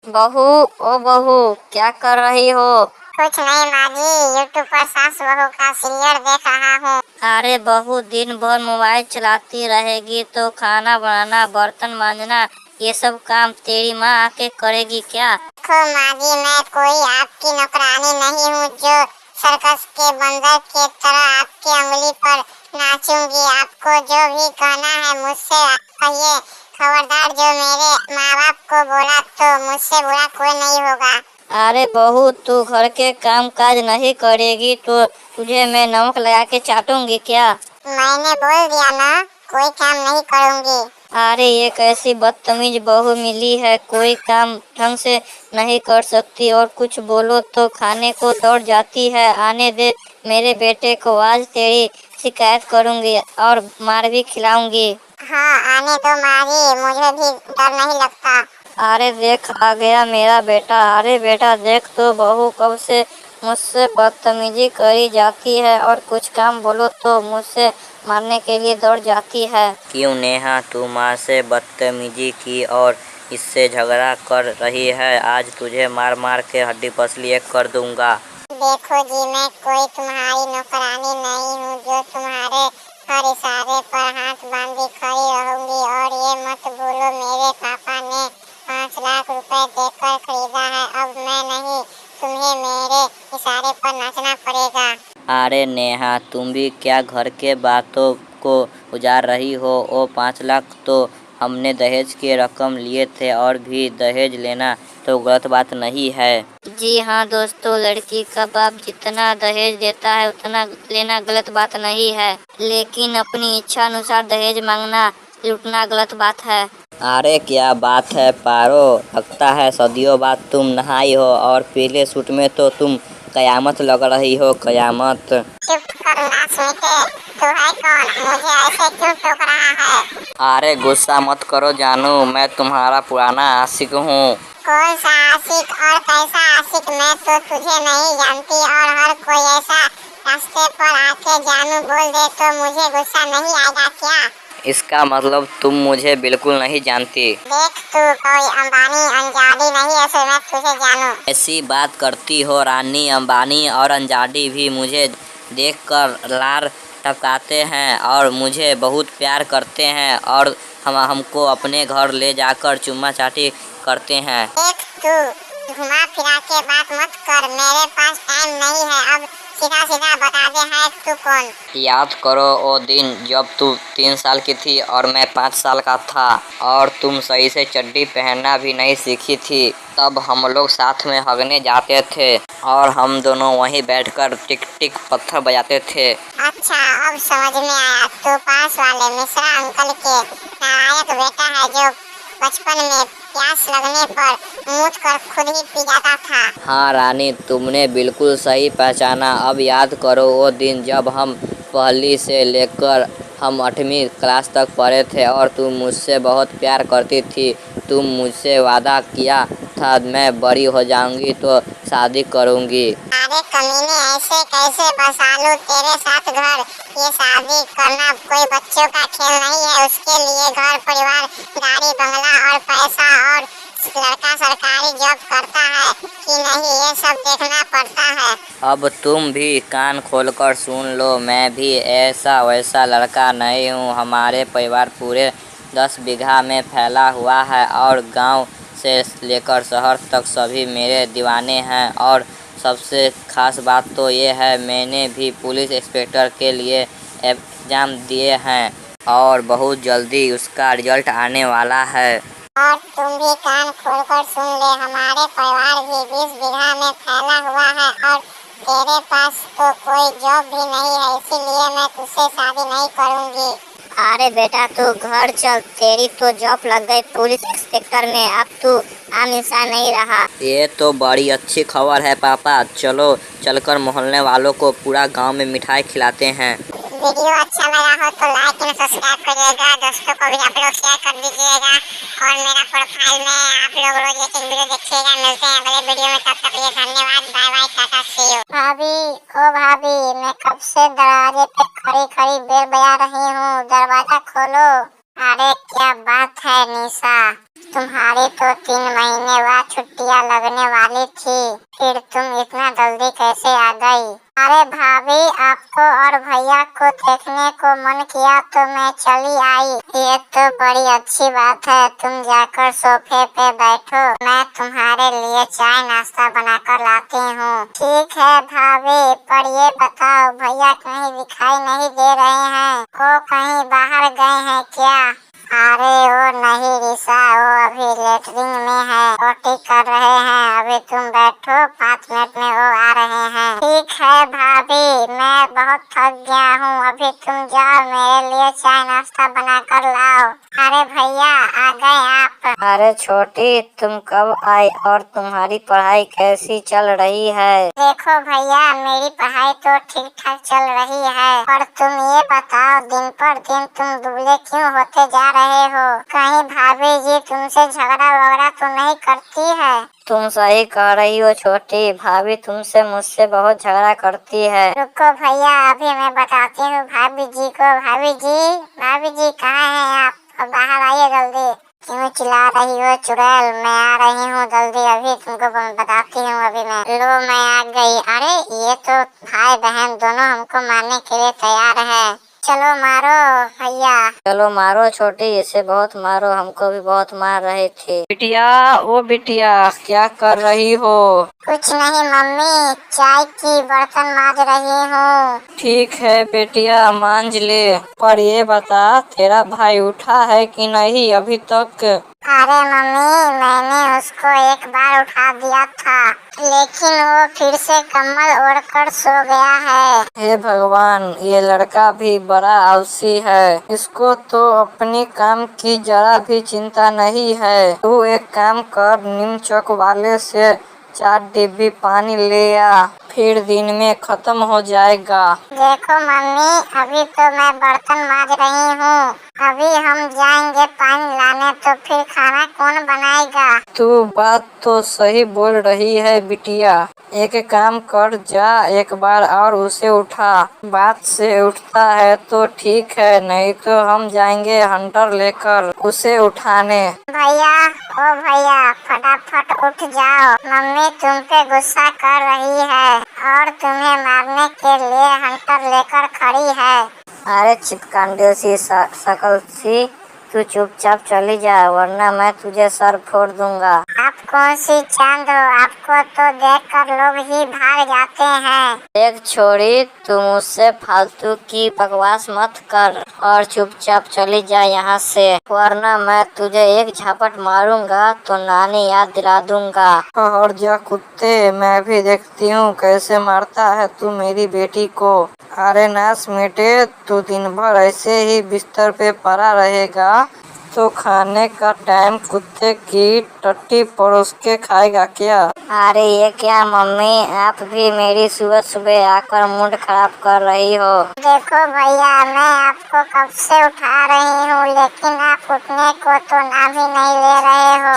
बहू, ओ बहू, क्या कर रही हो? कुछ नहीं माँ जी, यूट्यूब पर सास बहू का सीरियल देख रहा हूँ। अरे बहू, दिन भर मोबाइल चलाती रहेगी तो खाना बनाना, बर्तन मांजना, ये सब काम तेरी माँ आके करेगी क्या? देखो माँ जी, मैं कोई आपकी नौकरानी नहीं हूँ जो सर्कस के बंदर के तरह आपके उंगली पर नाचूंगी। आपको जो भी कहना है मुझसे कहिए। खबरदार, जो मेरे माँ बाप को बोला तो मुझसे बुरा कोई नहीं होगा। अरे बहू, तू घर के काम काज नहीं करेगी तो तुझे मैं नमक लगा के चाटूंगी क्या? मैंने बोल दिया ना, कोई काम नहीं करूँगी। अरे ये कैसी बदतमीज बहू मिली है, कोई काम ढंग से नहीं कर सकती और कुछ बोलो तो खाने को दौड़ जाती है। आने दे मेरे बेटे को, आज तेरी शिकायत करूंगी और मार भी खिलाऊंगी। हाँ, आने दो माँ जी, मुझे भी डर नहीं लगता। अरे देख, आ गया मेरा बेटा। अरे बेटा देख तो, बहू कब से मुझसे बदतमीजी करी जाती है और कुछ काम बोलो तो मुझसे मारने के लिए दौड़ जाती है। क्यों नेहा, तू माँ से बदतमीजी की और इससे झगड़ा कर रही है? आज तुझे मार मार के हड्डी पसली एक कर दूंगा। देखो जी, मैं कोई तुम्हारी नौकरानी नहीं हूँ जो तुम्हारे हर इशारे पर हाथ बांधी खड़ी रहूंगी। और ये मत भूलो, मेरे पापा ने 5 लाख रुपए देकर खरीदा है। अब मैं नहीं, तुम्हें मेरे इशारे पर नाचना पड़ेगा। अरे नेहा, तुम भी क्या घर के बातों को उजाड़ रही हो? ओ 5 लाख तो हमने दहेज की रकम लिए थे और भी दहेज लेना तो गलत बात नहीं है। जी हाँ दोस्तों, लड़की का बाप जितना दहेज देता है उतना लेना गलत बात नहीं है, लेकिन अपनी इच्छा अनुसार दहेज मांगना, लूटना गलत बात है। अरे क्या बात है पारो, लगता है सदियों बाद तुम नहाई हो और पीले सूट में तो तुम कयामत लग रही हो, कयामत। चुप कर नाच मिटे, तू है कौन? मुझे ऐसे क्यों टोक रहा है? अरे गुस्सा मत करो जानू, मैं तुम्हारा पुराना आशिक हूँ। कौन सा आशिक और कैसा आशिक? मैं तो तुझे नहीं जानती और हर कोई ऐसा रास्ते पर आके जानू बोल दे तो मुझे गुस्सा नहीं आएगा क्या? इसका मतलब तुम मुझे बिल्कुल नहीं जानती। देख, तू कोई अंबानी अंजानी नहीं है, मैं तुझे जानू। ऐसी बात करती हो? रानी अंबानी और अंजानी भी मुझे देखकर लार टपकाते हैं और मुझे बहुत प्यार करते हैं और हमको अपने घर ले जाकर चुम्मा चाटी करते हैं। देख, तू घुमा फिरा के बात मत कर, मेरे पास टाइम नहीं है। अब सीधा सीधा बता दे, है तू कौन? याद करो वो दिन जब तू 3 साल की थी और मैं 5 साल का था और तुम सही से चड्डी पहनना भी नहीं सीखी थी। तब हम लोग साथ में हगने जाते थे और हम दोनों वहीं बैठकर टिक टिक पत्थर बजाते थे। अच्छा, अब समझ में आया। तू पास वाले मिश्रा अंकल के नालायक बेटा है जो बचपन में प्यास लगने पर मूत कर खुद ही पी जाता था। हाँ रानी, तुमने बिल्कुल सही पहचाना। अब याद करो वो दिन जब हम पहली से लेकर हम 8वीं क्लास तक पढ़े थे और तुम मुझसे बहुत प्यार करती थी। तुम मुझसे वादा किया था, मैं बड़ी हो जाऊंगी तो शादी करूंगी। अरे कमीने, ऐसे कैसे बसा लूं तेरे साथ घर? ये शादी करना कोई बच्चों का खेल नहीं है। उसके लिए घर परिवार, गाड़ी बंगला और पैसा, और लड़का सरकारी जॉब करता है कि नहीं, ये सब देखना पड़ता है। अब तुम भी कान खोलकर सुन लो, मैं भी ऐसा वैसा लड़का नहीं हूँ। हमारे परिवार पूरे 10 बीघा में फैला हुआ है और गांव से लेकर शहर तक सभी मेरे दीवाने हैं। और सबसे खास बात तो ये है, मैंने भी पुलिस इंस्पेक्टर के लिए एग्जाम दिए हैं और बहुत जल्दी उसका रिजल्ट आने वाला है। और तुम भी कान खोलकर सुन ले, हमारे परिवार भी 20 बीघा में फैला हुआ है और तेरे पास तो कोई जॉब भी नहीं है, इसीलिए मैं तुझसे शादी नहीं करूंगी। अरे बेटा तू घर चल, तेरी तो जॉब लग गई पुलिस इंस्पेक्टर में, अब तू आम इंसान नहीं रहा। ये तो बड़ी अच्छी खबर है पापा, चलो चलकर मोहल्ले वालों को पूरा गांव में मिठाई खिलाते हैं। वीडियो अच्छा लगा हो तो लाइक एंड सब्सक्राइब करिएगा, दोस्तों को भी आप लोग शेयर कर दीजिएगा और मेरा प्रोफाइल में आप लोग रोज एक वीडियो देखिएगा। मिलते हैं अगले वीडियो में, तब तक के लिए धन्यवाद, bye bye, tata, see you. भाभी, ओ भाभी, मैं कब से दरवाजे पे खड़ी खड़ी बेल बजा रही हूँ, दरवाजा खोलो। अरे क्या बात है निशा, तुम्हारी तो 3 महीने बाद छुट्टी छुट्टियां लगने वाली थी, फिर तुम इतना जल्दी कैसे आ गई? अरे भाभी, आपको और भैया को देखने को मन किया तो मैं चली आई। ये तो बड़ी अच्छी बात है। तुम जाकर सोफे पे बैठो, मैं तुम्हारे लिए चाय नाश्ता बनाकर लाती हूँ। ठीक है भाभी, पर ये बताओ भैया कहीं दिखाई नहीं दे रहे हैं? वो कहीं बाहर गए हैं क्या? अरे वो नहीं रिसा, वो अभी लेटरिन में है, पोटी कर रहे हैं। अभी तुम बैठो, 5 मिनट में वो आ रहे हैं। ठीक है भाभी, मैं बहुत थक गया हूँ। अभी तुम जाओ, मेरे लिए चाय नाश्ता बना कर लाओ। अरे भैया, आ गए आप? अरे छोटी, तुम कब आई और तुम्हारी पढ़ाई कैसी चल रही है? देखो भैया, मेरी पढ़ाई तो ठीक ठाक चल रही है, पर तुम ये बताओ, दिन पर दिन तुम दुबले क्यों होते जा रहे हो? कहीं भाभी जी तुमसे झगड़ा वगड़ा तो नहीं करती है? तुम सही कह रही हो छोटी, भाभी तुमसे मुझसे बहुत झगड़ा करती है। रुको भैया, अभी मैं बताती हूँ भाभी जी को। भाभी जी कहाँ हैं आप? बाहर आइए जल्दी। क्यों चिल्ला रही हो चुड़ैल? मैं आ रही हूँ जल्दी, अभी तुमको बताती हूँ। अभी मैं आ गई। अरे ये तो भाई बहन दोनों हमको मारने के लिए तैयार है। चलो मारो भैया। चलो मारो छोटी, इसे बहुत मारो, हमको भी बहुत मार रहे थे। बिटिया, ओ बिटिया, क्या कर रही हो? कुछ नहीं मम्मी, चाय की बर्तन मांज रही हूँ। ठीक है बेटिया, मांज ले। पर ये बता, तेरा भाई उठा है कि नहीं अभी तक? अरे मम्मी, मैंने उसको एक बार उठा दिया था, लेकिन वो फिर से कम्बल ओढ़कर सो गया है। हे भगवान, ये लड़का भी बड़ा आलसी है। इसको तो अपने काम की जरा भी चिंता नहीं है। तू एक काम कर, नीम चौक वाले से 4 डिब्बी पानी ले आ, फिर दिन में खत्म हो जाएगा। देखो मम्मी, अभी तो मैं बर्तन मांज रही हूँ, अभी हम जाएंगे पानी लाने, तो फिर खाना कौन बनाएगा? तू बात तो सही बोल रही है बिटिया। एक काम कर, जा एक बार और उसे उठा। बात से उठता है तो ठीक है, नहीं तो हम जाएंगे हंटर लेकर उसे उठाने। भैया, ओ भैया, फटाफट उठ जाओ। मम्मी तुम पे गुस्सा कर रही है और तुम्हें मारने के लिए हंटर लेकर खड़ी है। अरे चिपकांडे सी शकल सी, तू चुपचाप चली जा, वरना मैं तुझे सर फोड़ दूंगा। आप कौन सी चांद हो? आपको तो देखकर लोग ही भाग जाते हैं। देख छोड़ी, तू मुझसे फालतू की बकवास मत कर और चुपचाप चली जा यहाँ से, वरना मैं तुझे एक झपट मारूंगा तो नानी याद दिला दूंगा। और जा कुत्ते, मैं भी देखती हूँ कैसे मारता है तू मेरी बेटी को। अरे नास बेटे, तू दिन भर ऐसे ही बिस्तर पे पड़ा रहेगा तो खाने का टाइम कुत्ते की टट्टी परोस के खाएगा क्या? अरे ये क्या मम्मी, आप भी मेरी सुबह सुबह आकर मूड खराब कर रही हो। देखो भैया, मैं आपको कब से उठा रही हूँ, लेकिन आप उठने को तो नाम ही नहीं ले रहे हो।